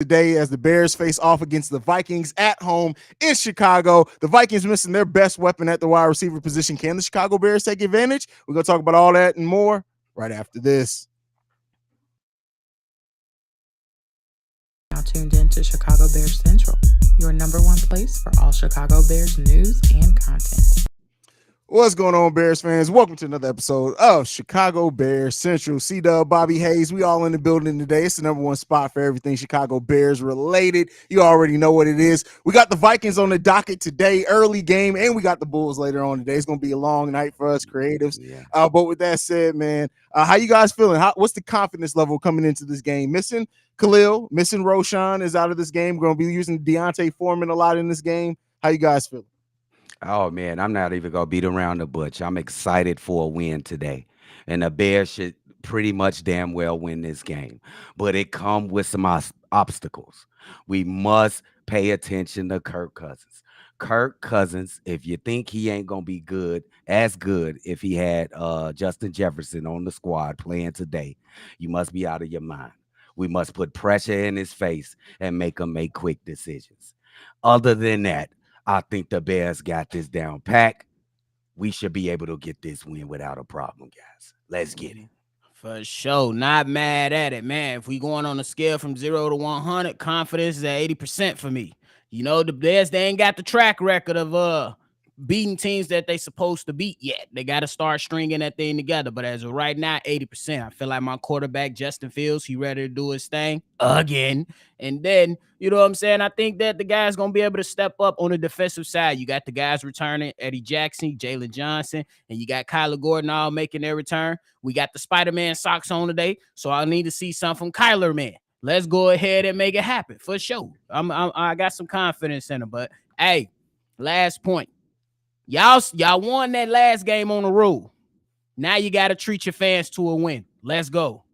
today as the Bears face off against the Vikings at home in Chicago. The Vikings missing their best weapon at the wide receiver position. Can the Chicago Bears take advantage? We're going to talk about all that and more right after this. Now tuned in to Chicago Bears Central, your number one place for all Chicago Bears news and content. What's going on, Bears fans? Welcome to another episode of Chicago Bears Central. C-Dub, Bobby Haize, we all in the building today. It's the number one spot for everything Chicago Bears related. You already know what it is. We got the Vikings on the docket today, early game, and we got the Bulls later on today. It's going to be a long night for us creatives. Yeah. But with that said, man, how you guys feeling? What's the confidence level coming into this game? Missing Khalil, missing Roshan is out of this game. We're going to be using Deontay Foreman a lot in this game. How you guys feeling? Oh, man, I'm not even going to beat around the bush. I'm excited for a win today. And the Bears should pretty much damn well win this game. But it comes with some obstacles. We must pay attention to Kirk Cousins. Kirk Cousins, if you think he ain't going to be good if he had Justin Jefferson on the squad playing today, you must be out of your mind. We must put pressure in his face and make him make quick decisions. Other than that, I think the Bears got this down pack. We should be able to get this win without a problem, guys. Let's get it. For sure. Not mad at it, man. If we going on a scale from 0 to 100, confidence is at 80% for me. You know, the Bears, they ain't got the track record of beating teams that they supposed to beat yet. They got to start stringing that thing together. But as of right now, 80%. I feel like my quarterback, Justin Fields, he ready to do his thing again. And then, you know what I'm saying? I think that the guys going to be able to step up on the defensive side. You got the guys returning, Eddie Jackson, Jalen Johnson, and you got Kyler Gordon all making their return. We got the Spider-Man socks on today, so I need to see something from Kyler, man. Let's go ahead and make it happen for sure. I got some confidence in him, but hey, last point. Y'all won that last game on the road. Now you got to treat your fans to a win. Let's go.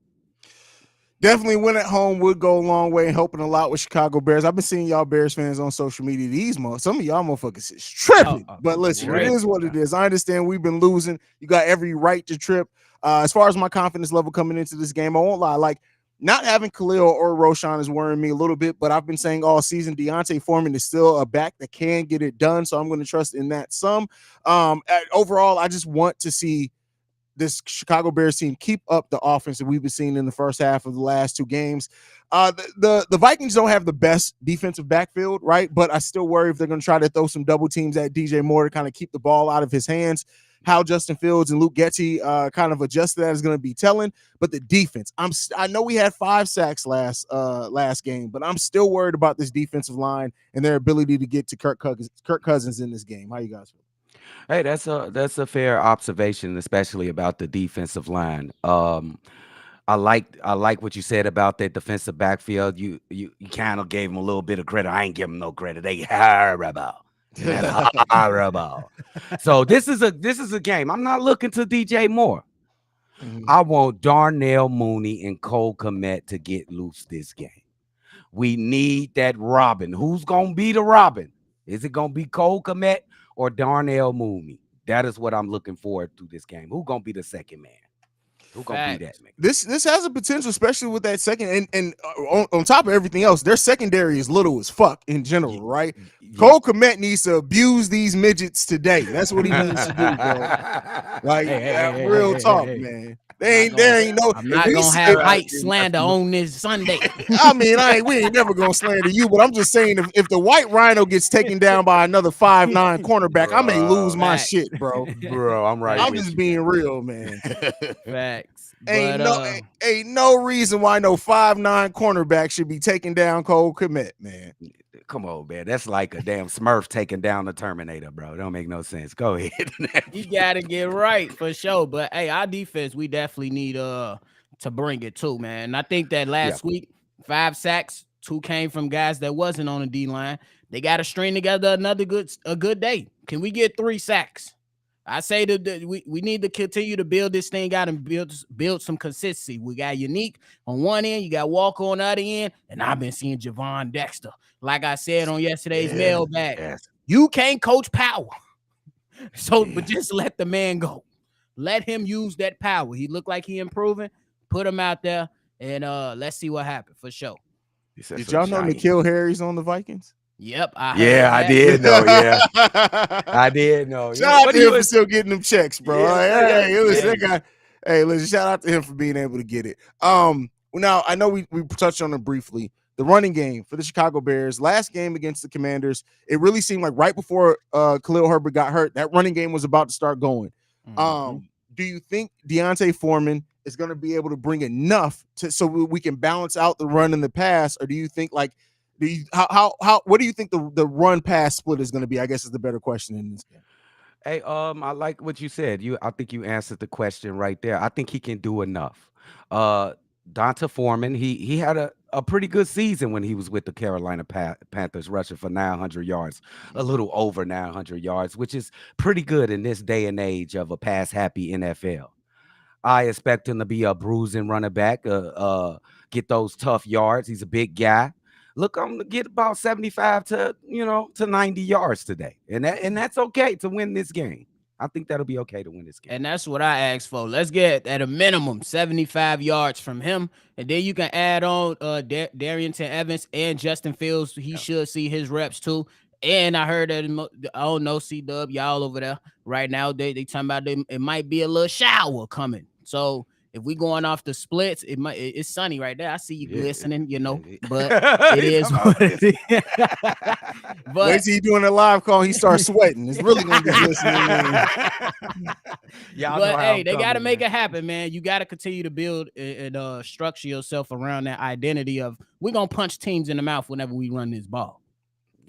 Definitely win at home would go a long way in helping a lot with Chicago Bears. I've been seeing y'all Bears fans on social media these months. Some of y'all motherfuckers is tripping. But listen, it is what it is. I understand we've been losing. You got every right to trip. As far as my confidence level coming into this game, I won't lie. Like, not having Khalil or Roshan is worrying me a little bit, but I've been saying all season Deontay Foreman is still a back that can get it done, so I'm going to trust in that some. Overall, I just want to see this Chicago Bears team keep up the offense that we've been seeing in the first half of the last two games. The Vikings don't have the best defensive backfield, right? But I still worry if they're going to try to throw some double teams at DJ Moore to kind of keep the ball out of his hands. How Justin Fields and Luke Getsy kind of adjust to that is going to be telling. But the defense, I know we had 5 sacks last game, but I'm still worried about this defensive line and their ability to get to Kirk Cousins in this game. How you guys feel? Hey, that's a fair observation, especially about the defensive line. I like what you said about that defensive backfield. You kind of gave them a little bit of credit. I ain't giving them no credit. They horrible. Horrible. So this is a game. I'm not looking to DJ Moore. I want Darnell Mooney and Cole Kmet to get loose this game. We need that Robin. Who's gonna be the Robin? Is it gonna be Cole Kmet or Darnell Mooney? That is what I'm looking forward to this game. Who's gonna be the second man? Who gonna be that man? This has a potential, especially with that second and on top of everything else, their secondary is little as fuck in general, right? Yeah. Cole Kmet needs to abuse these midgets today. That's what he needs to do, bro. Like real talk, man. There ain't no. I'm not gonna have height slander on this Sunday. I mean, we ain't never gonna slander you, but I'm just saying if the white rhino gets taken down by another 5'9" cornerback, I may lose my shit, bro. Bro, I'm right. I'm just being real, man. Facts. Ain't no reason why no 5'9" cornerback should be taking down Cole Kmet, man. Come on, man. That's like a damn Smurf taking down the Terminator, bro. It don't make no sense. Go ahead. You gotta get right for sure. But hey, our defense, we definitely need to bring it too, man. And I think that last week, 5 sacks, 2 came from guys that wasn't on the D line. They got to string together a good day. Can we get 3 sacks? I say that we need to continue to build this thing out and build some consistency. We got Unique on one end, you got Walker on the other end, and I've been seeing Javon Dexter. Like I said on yesterday's mailbag, you can't coach power. So, but just let the man go. Let him use that power. He looked like he improving. Put him out there, and let's see what happens for sure. He said Did some y'all know giant. N'Keal Harry's on the Vikings? Yep, I Yeah, heard I that. did know. Yeah, Shout I did know. out What to do him for you? still getting them checks, bro. Yeah, Like, like, hey, listen, that Hey, guy. Hey, listen, shout out to him for being able to get it. Now I know we touched on it briefly. The running game for the Chicago Bears, last game against the Commanders, it really seemed like right before Khalil Herbert got hurt, that running game was about to start going. Do you think Deontay Foreman is going to be able to bring enough so we can balance out the run and the pass, or do you think like what do you think the run pass split is going to be? I guess is the better question in this game. Hey, I like what you said. I think you answered the question right there. I think he can do enough. Uh, Donta Foreman, he had a pretty good season when he was with the Carolina Panthers, rushing for 900 yards, a little over 900 yards, which is pretty good in this day and age of a pass happy NFL. I expect him to be a bruising running back, get those tough yards. He's a big guy. Look, I'm gonna get about 75 to 90 yards today. And that's okay to win this game. I think that'll be okay to win this game. and that's what I asked for. Let's get at a minimum 75 yards from him, and then you can add on Darrington Evans and Justin Fields. He should see his reps too. And I heard that I don't know, C-Dub, y'all over there right now. They talking about it might be a little shower coming. So if we going off the splits, it's sunny right there. I see you glistening, but it is what it is. But wait till you doing a live call, he starts sweating. It's really gonna be glistening. But hey, they got to make it happen, man. You got to continue to build and structure yourself around that identity of we're gonna punch teams in the mouth whenever we run this ball.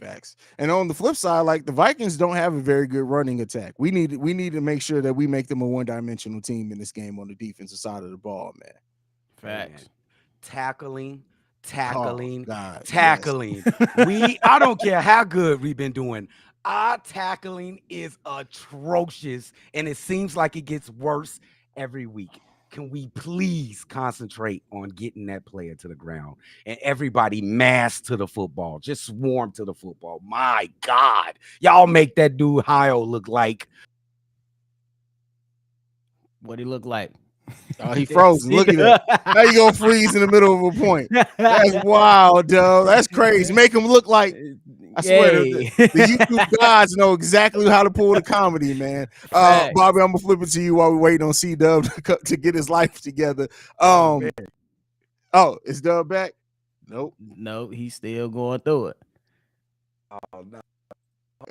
Facts. And on the flip side, like the Vikings don't have a very good running attack. We need to make sure that we make them a one-dimensional team in this game on the defensive side of the ball, man. Facts. Man. Tackling. Yes. I don't care how good we've been doing. Our tackling is atrocious, and it seems like it gets worse every week. Can we please concentrate on getting that player to the ground and everybody mass to the football? Just swarm to the football. My God, y'all make that dude Haize look like What he look like? Oh, he frozen. Look at that. Now you gonna freeze in the middle of a point. That's wild, Doug. That's crazy. Make him look like. I swear, the YouTube gods know exactly how to pull the comedy, man. Bobby, I'm gonna flip it to you while we're waiting on C-Dub to get his life together. Is Dub back? Nope, he's still going through it. Oh no.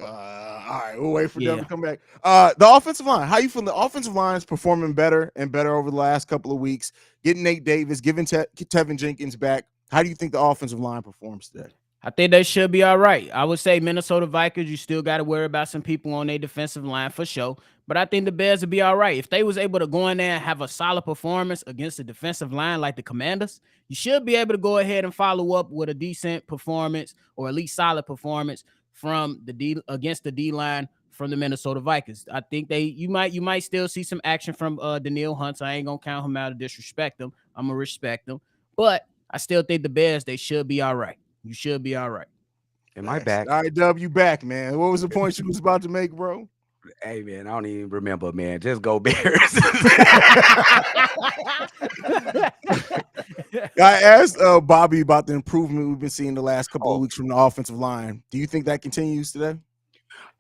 All right, we'll wait for Dub to come back. The offensive line, how you feel? The offensive line is performing better and better over the last couple of weeks. Getting Nate Davis, giving Tevin Jenkins back. How do you think the offensive line performs today? I think they should be all right. I would say Minnesota Vikings, you still got to worry about some people on their defensive line for sure. But I think the Bears would be all right. If they was able to go in there and have a solid performance against the defensive line like the Commanders, you should be able to go ahead and follow up with a decent performance or at least solid performance from against the D-line from the Minnesota Vikings. I think you might still see some action from Danielle Hunt. I ain't going to count him out or disrespect him. I'm going to respect him. But I still think the Bears, they should be all right. You should be all right. Am I back? All right, Dub, you back, man. What was the point you was about to make, bro? Hey, man, I don't even remember, man. Just go Bears. I asked Bobby about the improvement we've been seeing the last couple of weeks from the offensive line. Do you think that continues today?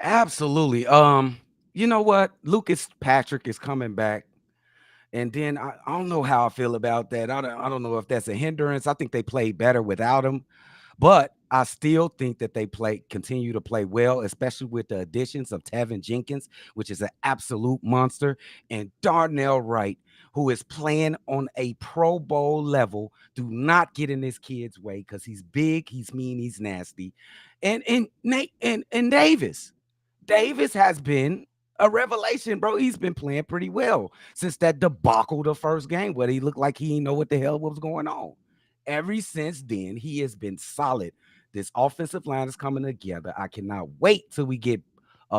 Absolutely. You know what? Lucas Patrick is coming back. And then I don't know how I feel about that. I don't know if that's a hindrance. I think they played better without him. But I still think that they continue to play well, especially with the additions of Tevin Jenkins, which is an absolute monster, and Darnell Wright, who is playing on a Pro Bowl level. Do not get in this kid's way because he's big, he's mean, he's nasty. And Nate and Davis. Davis has been a revelation, bro. He's been playing pretty well since that debacle the first game where he looked like he didn't know what the hell was going on. Ever since then, he has been solid. This offensive line is coming together. I cannot wait till we get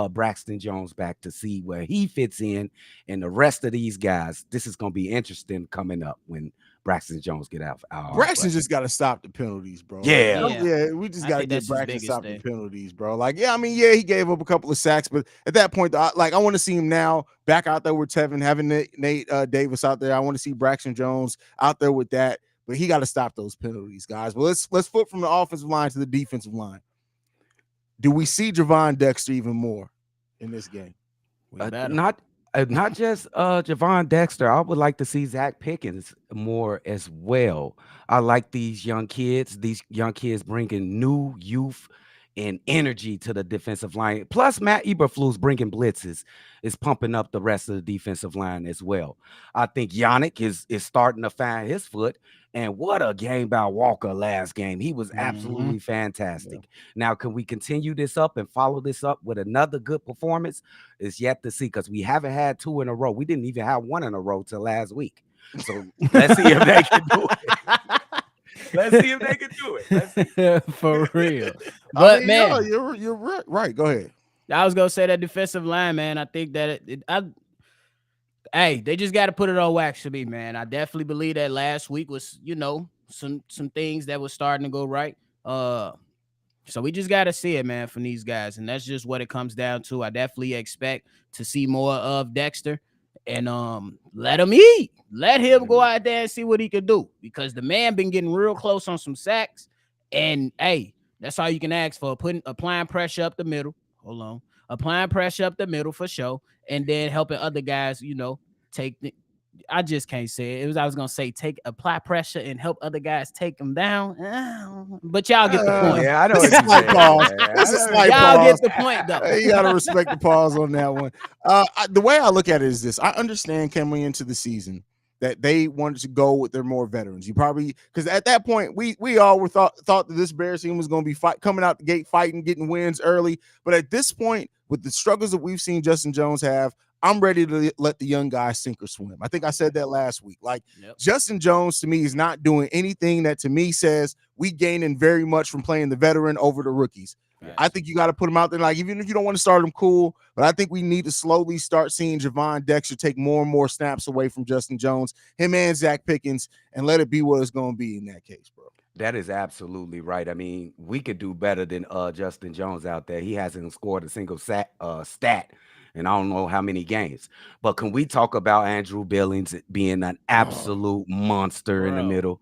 Braxton Jones back to see where he fits in, and the rest of these guys. This is going to be interesting coming up when Braxton Jones get out. Braxton just got to stop the penalties, bro. Yeah. We just got to get Braxton to stop the penalties, bro. Like, he gave up a couple of sacks, but at that point, I want to see him now back out there with Tevin, having Nate Davis out there. I want to see Braxton Jones out there with that. but he got to stop those penalties, guys. But let's flip from the offensive line to the defensive line. Do we see Javon Dexter even more in this game? Not just Javon Dexter. I would like to see Zach Pickens more as well. I like these young kids. These young kids bringing new youth and energy to the defensive line. Plus, Matt Eberflus bringing blitzes is pumping up the rest of the defensive line as well. I think Yannick is starting to find his foot. And what a game by Walker last game. He was absolutely fantastic. Yeah. Now, can we continue this up and follow this up with another good performance? It's yet to see, because we haven't had 2 in a row. We didn't even have 1 in a row till last week. So let's see if they can do it. Let's see if they can do it. Let's see. For real. But I mean, man, you're right. Go ahead. I was gonna say that defensive line, man. I think that hey, they just got to put it on wax to me, man. I definitely believe that last week was, some things that was starting to go right. So we just got to see it, man, from these guys. And that's just what it comes down to. I definitely expect to see more of Dexter, and let him eat. Let him go out there and see what he could do, because the man been getting real close on some sacks. And hey, that's all you can ask for. Applying pressure up the middle. Hold on. Applying pressure up the middle for sure. And then helping other guys, take the, I just can't say it. I was gonna say apply pressure and help other guys take them down. But y'all get the point. Yeah, I know. It's a slight pause. It's a slight y'all pause. Get the point, though. You gotta respect the pause on that one. The way I look at it is this: I understand coming into the season that they wanted to go with their more veterans. You probably, because at that point we all were thought that this Bears team was going to be coming out the gate fighting, getting wins early. But at this point, with the struggles that we've seen Justin Jones have, I'm ready to let the young guys sink or swim. I think I said that last week. Justin Jones to me is not doing anything that to me says we gaining very much from playing the veteran over the rookies. Yes. I think you got to put him out there. Even if you don't want to start him, cool. But I think we need to slowly start seeing Javon Dexter take more and more snaps away from Justin Jones, him and Zach Pickens, and let it be what it's going to be in that case, bro. That is absolutely right. I mean, we could do better than Justin Jones out there. He hasn't scored a single stat and I don't know how many games. But can we talk about Andrew Billings being an absolute monster in the middle?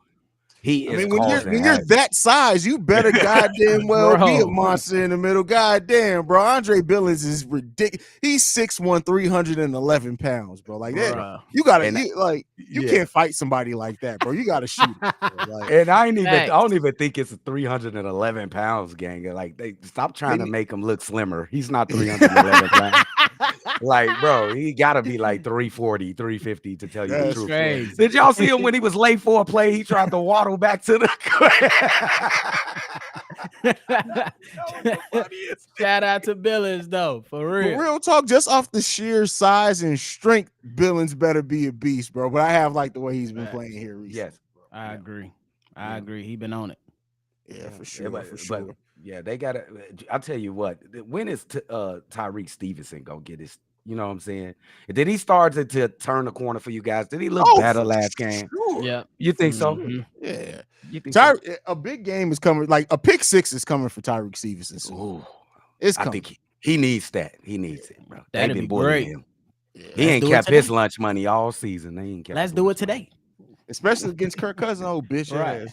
He is. When you're that size, you better goddamn well be a monster in the middle. Goddamn, bro. Andre Billings is ridiculous. He's 6'1", 311 pounds, bro. That, you gotta you can't fight somebody like that, bro. You gotta shoot him, and I don't even think it's a 311 pounds, gang. They stop trying to make him look slimmer. He's not 311 pounds. Bro, he gotta be 340, 350 to tell you the truth. Crazy. Did y'all see him when he was late for a play? He tried to waddle back to the Shout out to Billings, though, for real. Real talk, just off the sheer size and strength, Billings better be a beast, bro. But I have the way he's been playing here recently. Yes, bro. I agree. I agree. He been on it. Yeah, for sure. But they gotta. I'll tell you what. When is Tyreek Stevenson gonna get his? You know what I'm saying? Did he start to turn the corner for you guys? Did he look better last game? Sure. Yeah. You think so? Yeah. You think a big game is coming. A pick six is coming for Tyreek Stevenson. Ooh, it's coming. I think he needs that. He needs it, bro. That'd be great. Him. Yeah. He ain't kept his lunch money all season. They ain't kept. Let's do it today. Especially against Kirk Cousins, old bitch. Right.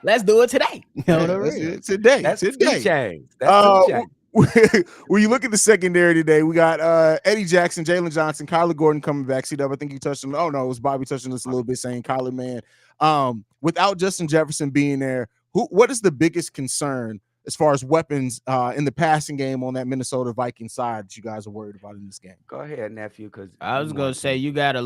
Let's do it today. Today. That's today. Change. That's change. When you look at the secondary today, we got Eddie Jackson, Jalen Johnson, Kyler Gordon coming back. I think you touched on. Oh no, it was Bobby touching this a little bit, saying Kyler, man. Without Justin Jefferson being there, what is the biggest concern as far as weapons in the passing game on that Minnesota Vikings side that you guys are worried about in this game? Go ahead, nephew. Because I was gonna say you gotta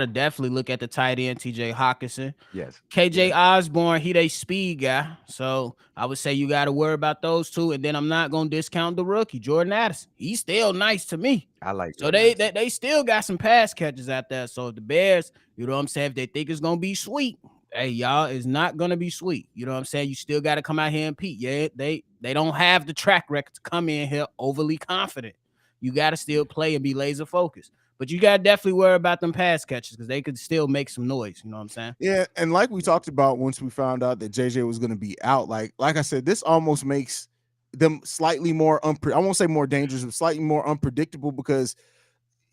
definitely look at the tight end TJ Hawkinson. Yes. KJ Osborne, he they speed guy. So I would say you gotta worry about those two. And then I'm not gonna discount the rookie, Jordan Addison. He's still nice to me. I like so they still got some pass catches out there. So the Bears, you know what I'm saying, if they think it's gonna be sweet. Hey, y'all, it's not gonna be sweet. You know what I'm saying? You still got to come out here and compete. Yeah, they don't have the track record to come in here overly confident. You got to still play and be laser focused. But you got to definitely worry about them pass catches because they could still make some noise. You know what I'm saying? Yeah, and like we talked about once we found out that JJ was going to be out, like I said, this almost makes them slightly more I won't say more dangerous, but slightly more unpredictable because,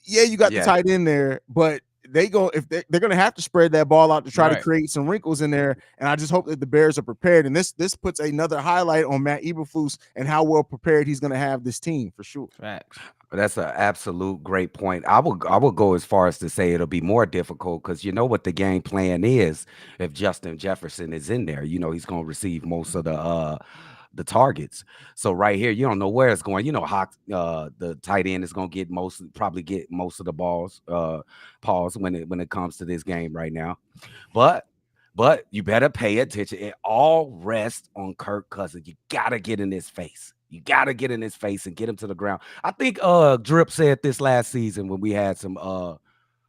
yeah, you got the tight end there, but they're going to have to spread that ball out to try to create some wrinkles in there. And I just hope that the Bears are prepared. And this puts another highlight on Matt Eberflus and how well prepared he's going to have this team for sure. Facts. That's an absolute great point. I will go as far as to say it'll be more difficult because you know what the game plan is. If Justin Jefferson is in there, you know he's going to receive most of the targets. So right here, you don't know where it's going. You know, the tight end is going to probably get most of the balls, pause when it comes to this game right now. But you better pay attention. It all rests on Kirk Cousins. You gotta get in his face. You gotta get in his face and get him to the ground. I think Drip said this last season when we had some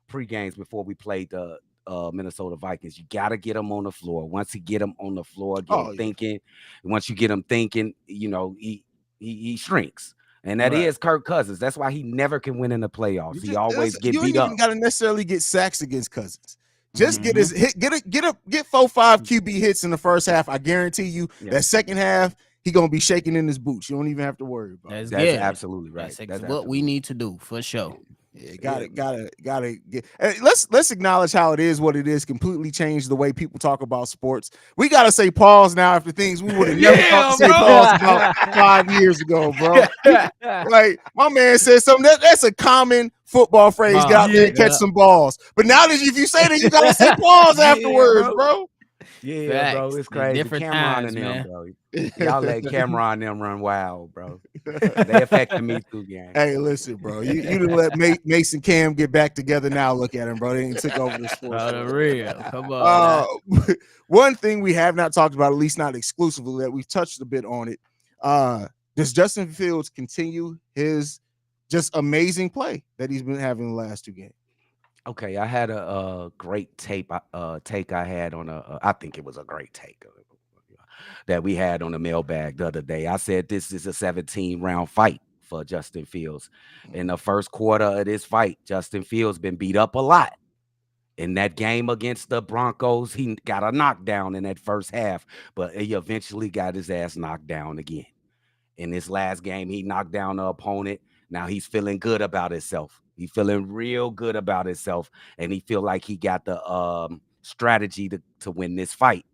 pre-games before we played the Minnesota Vikings. You got to get him on the floor. Once you get him on the floor, thinking. Once you get him thinking, you know, he shrinks. And that is Kirk Cousins. That's why he never can win in the playoffs. He always get beat up. You don't even got to necessarily get sacks against Cousins. Just get his hit, get 4-5 QB hits in the first half. I guarantee you that second half, he gonna be shaking in his boots. You don't even have to worry about it. That's absolutely right. That's what we need to do for sure. Yeah, gotta get. Let's acknowledge how it is what it is. Completely changed the way people talk about sports. We gotta say pause now after things we would have never thought to say pause about 5 years ago, bro. Like my man said something that's a common football phrase. Get out there and catch some balls. But now that if you say that, you gotta say pause afterwards, bro. Yeah, bro, it's crazy. Different Cameron times, and them, man. bro. Y'all let Cameron and them run wild, bro. They affected me too, gang. Hey, listen, bro. You didn't let Mason Cam get back together. Now look at him, bro. They ain't took over the sports. Real. Come on. One thing we have not talked about, at least not exclusively, that we've touched a bit on it. Does Justin Fields continue his just amazing play that he's been having the last 2 games? Okay, I had a great take I had on I think it was a great take that we had on the mailbag the other day. I said this is a 17-round fight for Justin Fields. In the first quarter of this fight, Justin Fields been beat up a lot. In that game against the Broncos, he got a knockdown in that first half, but he eventually got his ass knocked down again. In this last game, he knocked down the opponent. Now he's feeling good about himself. He's feeling real good about himself, and he feel like he got the strategy to win this fight.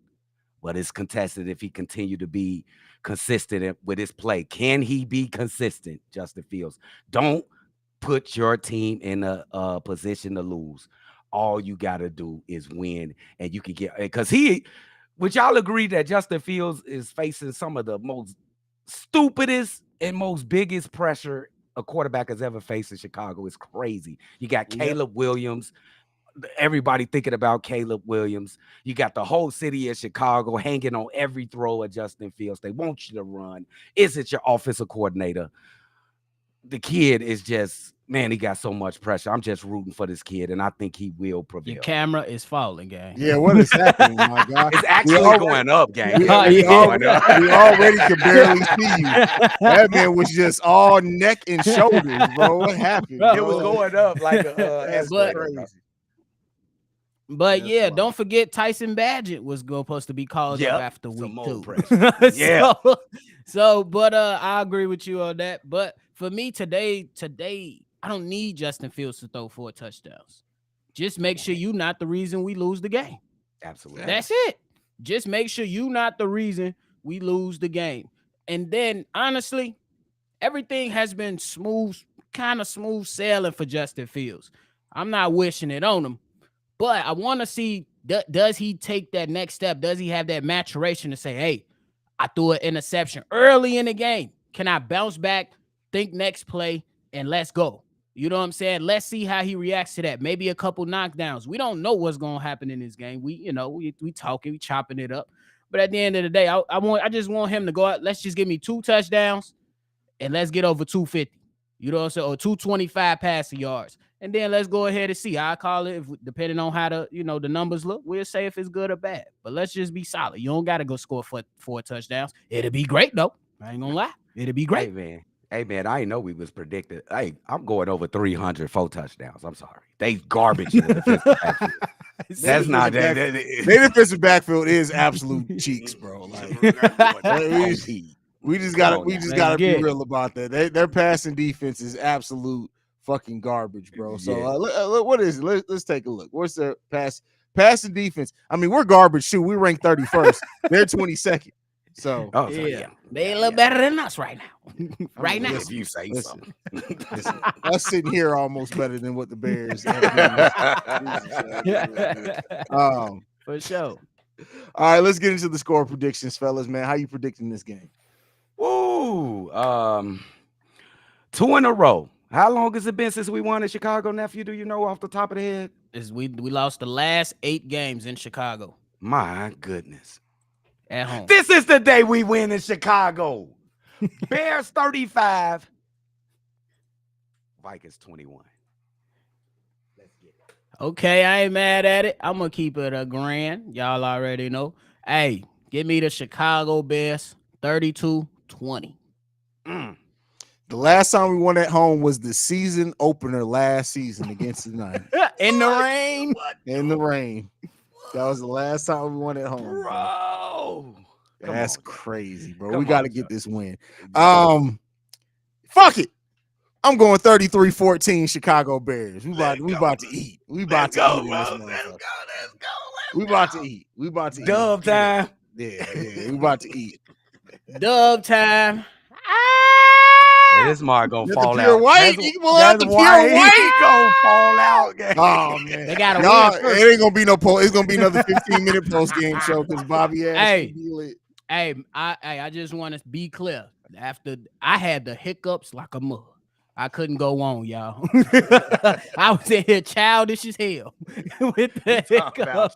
But it's contested if he continue to be consistent with his play. Can he be consistent, Justin Fields? Don't put your team in a position to lose. All you got to do is win, and you can get – because would y'all agree that Justin Fields is facing some of the most stupidest and most biggest pressure a quarterback has ever faced in Chicago? Is crazy. You got Caleb Williams. Everybody thinking about Caleb Williams. You got the whole city of Chicago hanging on every throw of Justin Fields. They want you to run. Is it your offensive coordinator? The kid is just, man, he got so much pressure. I'm just rooting for this kid, and I think he will prevail. Your camera is falling, gang. Yeah, what is happening, my God? It's actually going up, gang. We already can barely see you. That man was just all neck and shoulders, bro. What happened? It was going up like crazy. But yeah, don't forget Tyson Badgett was supposed to be called up after week 2. But I agree with you on that. But for me today, I don't need Justin Fields to throw 4 touchdowns. Just make sure you're not the reason we lose the game. Absolutely. That's it. Just make sure you're not the reason we lose the game. And then honestly, everything has been kind of smooth sailing for Justin Fields. I'm not wishing it on him. But I want to see, does he take that next step? Does he have that maturation to say, hey, I threw an interception early in the game. Can I bounce back, think next play, and let's go? You know what I'm saying? Let's see how he reacts to that. Maybe a couple knockdowns. We don't know what's going to happen in this game. We talking, we chopping it up. But at the end of the day, I just want him to go out. Let's just give me 2 touchdowns, and let's get over 250. You know what I'm saying? Or 225 passing yards. And then let's go ahead and see. I call it, depending on how the numbers look, we'll say if it's good or bad. But let's just be solid. You don't got to go score 4 touchdowns. It'll be great, though. I ain't going to lie. It'll be great. Hey, man, I didn't know we was predicted. Hey, I'm going over 300 4 touchdowns. I'm sorry. They garbage in the defensive backfield. That's not that. Their defensive backfield is absolute cheeks, bro. Like, we just gotta be real about that. Their passing defense is absolute fucking garbage, bro. So what is it? Let's take a look. What's the passing defense? I mean, we're garbage. Shoot, we rank 31st. They're 22nd. So they a little better than us right now. Right now, if you say so. Listen, us sitting here almost better than what the Bears have been. For sure. All right, let's get into the score predictions, fellas. Man, how you predicting this game? Woo! 2 in a row. How long has it been since we won in Chicago, nephew? Do you know off the top of the head? We lost the last 8 games in Chicago. My goodness. At home. This is the day we win in Chicago. Bears 35. Vikings 21. Let's get it. Okay, I ain't mad at it. I'm gonna keep it a grand. Y'all already know. Hey, give me the Chicago Bears 32-20. The last time we won at home was the season opener last season against the Niners. In the rain. In the rain. That was the last time we won at home, bro. That's crazy, bro. We got to get this win. Fuck it. I'm going 33-14 Chicago Bears. We about to eat. We about to eat in this motherfucker. Let's go. We about to eat. We about to eat. Dub time. Yeah. We about to eat. Dub time. This mark gonna fall pure out. White. That's, you pull out the pure white. He gonna fall out. Gang. Oh man, they got it ain't gonna be no post. It's gonna be another 15-minute post game show because Bobby asked. I just want to be clear. After I had the hiccups like a mug, I couldn't go on, y'all. I was in here childish as hell with the hiccups.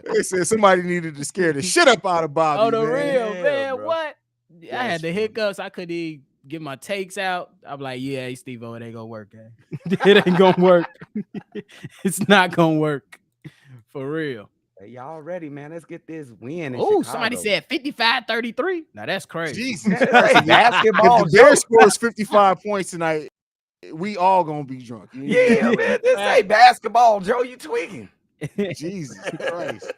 They said somebody needed to scare the shit up out of Bobby. Oh, the man. real man, bro. What? I had the hiccups. I couldn't even get my takes out. I'm like, yeah, hey, Steve-O, it ain't gonna work, gang. It ain't gonna work. It's not gonna work. For real. Hey, y'all ready, man? Let's get this win. Oh, somebody said 55-33. Now that's crazy. Jesus. Basketball. If the Bears scores 55 points tonight, we all gonna be drunk. Yeah, man. This ain't basketball, Joe. You tweaking. Jesus Christ.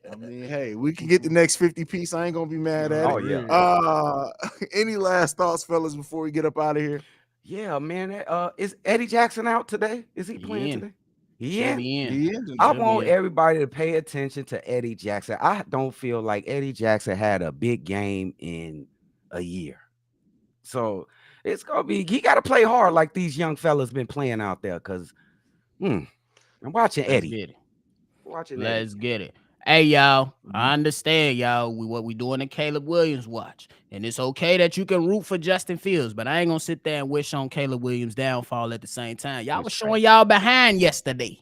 I mean, hey, we can get the next 50 piece. I ain't gonna be mad at it. Oh, yeah. Any last thoughts, fellas, before we get up out of here? Yeah, man. Is Eddie Jackson out today? Is he playing today? Yeah. I want everybody to pay attention to Eddie Jackson. I don't feel like Eddie Jackson had a big game in a year. So it's gonna be, he gotta play hard like these young fellas been playing out there. Cause I'm watching Eddie. Let's get it. Hey, y'all. I understand, y'all. What we doing the Caleb Williams watch. And it's okay that you can root for Justin Fields, but I ain't gonna sit there and wish on Caleb Williams' downfall at the same time. Y'all was showing y'all behind yesterday.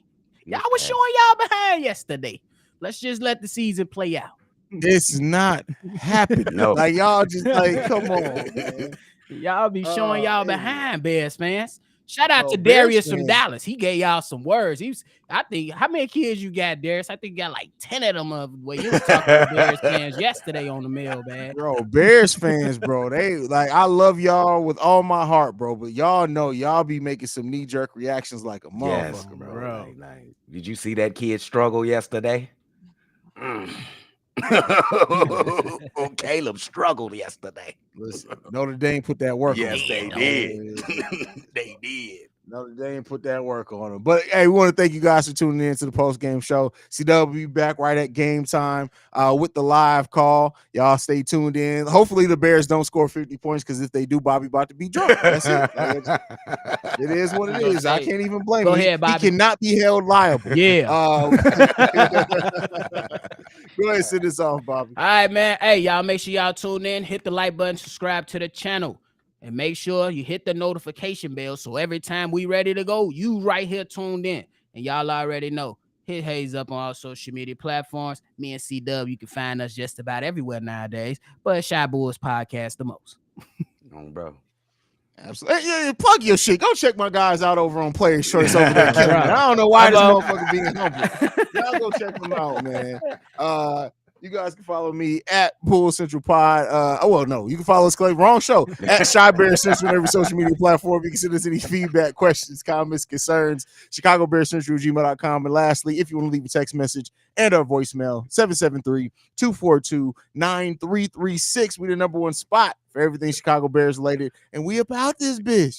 Let's just let the season play out. It's not happening. No. Like y'all just like, come on, man. Y'all be showing y'all behind, Bears fans. Shout out to Darius from Dallas. He gave y'all some words. I think, how many kids you got, Darius? I think you got like 10 of them of where you were talking to Bears fans yesterday on the mailbag. Bro, Bears fans, bro. They like, I love y'all with all my heart, bro. But y'all know y'all be making some knee-jerk reactions like a motherfucker, yes, bro. Like, did you see that kid struggle yesterday? Caleb struggled yesterday. Listen, Notre Dame put that work on him. Yes, they did. They did. Notre Dame put that work on him. But hey, we want to thank you guys for tuning in to the post-game show. CW will be back right at game time with the live call. Y'all stay tuned in. Hopefully the Bears don't score 50 points, because if they do, Bobby about to be drunk. That's it. It is what it is. I can't even blame him. Go ahead, Bobby. He cannot be held liable. Yeah. Go ahead and send this off, Bobby. All right, man. Hey, y'all, make sure y'all tune in. Hit the like button, subscribe to the channel. And make sure you hit the notification bell so every time we ready to go, you right here tuned in. And y'all already know, hit Haize up on all social media platforms. Me and CW, you can find us just about everywhere nowadays. But Shy Bulls podcast the most. Bro. Absolutely. Yeah, plug your shit. Go check my guys out over on Players Choice over there. I don't know why this motherfucker being humble. Y'all go check them out, man. You guys can follow me at Pool Central Pod. You can follow us, Clay. Wrong show. At Shy Bear Central on every social media platform. You can send us any feedback, questions, comments, concerns. ChicagoBearsCentral@gmail.com. And lastly, if you want to leave a text message and our voicemail, 773-242-9336. We the number one spot for everything Chicago Bears related. And we about this bitch.